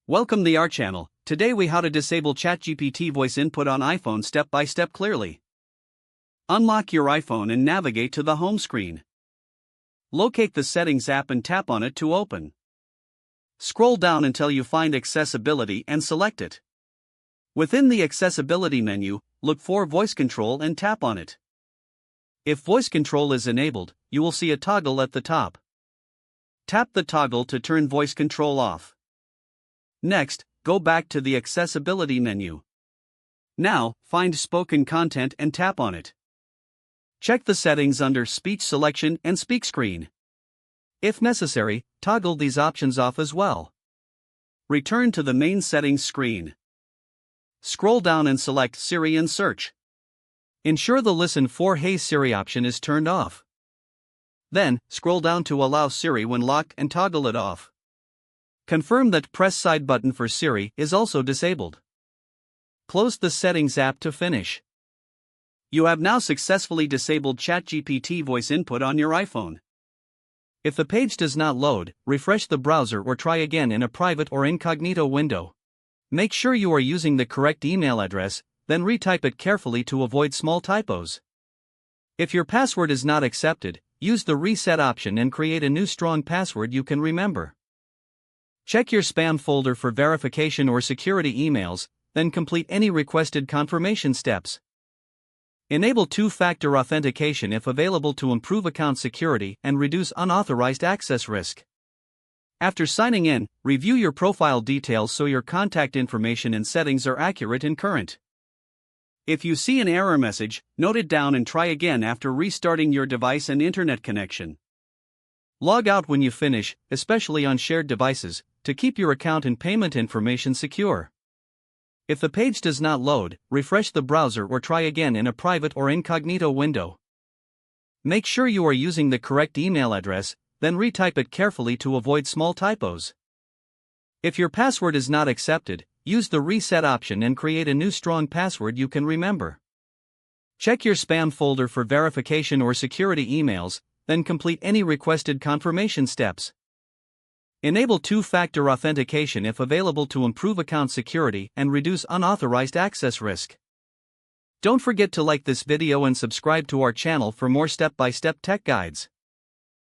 Welcome to our channel. Today we how to disable ChatGPT voice input on iPhone step by step clearly. Unlock your iPhone and navigate to the home screen. Locate the Settings app and tap on it to open. Scroll down until you find Accessibility and select it. Within the Accessibility menu, look for Voice Control and tap on it. If voice control is enabled, you will see a toggle at the top. Tap the toggle to turn voice control off. Next, go back to the Accessibility menu. Now, find Spoken Content and tap on it. Check the settings under Speech Selection and Speak Screen. If necessary, toggle these options off as well. Return to the main settings screen. Scroll down and select Siri and search. Ensure the Listen for Hey Siri option is turned off. Then, scroll down to Allow Siri when locked and toggle it off. Confirm that Press Side button for Siri is also disabled. Close the Settings app to finish. You have now successfully disabled ChatGPT voice input on your iPhone. If the page does not load, refresh the browser or try again in a private or incognito window. Make sure you are using the correct email address, then retype it carefully to avoid small typos. If your password is not accepted, use the Reset option and create a new strong password you can remember. Check your spam folder for verification or security emails, then complete any requested confirmation steps. Enable two-factor authentication if available to improve account security and reduce unauthorized access risk. After signing in, review your profile details so your contact information and settings are accurate and current. If you see an error message, note it down and try again after restarting your device and internet connection. Log out when you finish, especially on shared devices, to keep your account and payment information secure. If the page does not load, refresh the browser or try again in a private or incognito window. Make sure you are using the correct email address, then retype it carefully to avoid small typos. If your password is not accepted, use the Reset option and create a new strong password you can remember. Check your spam folder for verification or security emails, then complete any requested confirmation steps. Enable two-factor authentication if available to improve account security and reduce unauthorized access risk. Don't forget to like this video and subscribe to our channel for more step-by-step tech guides.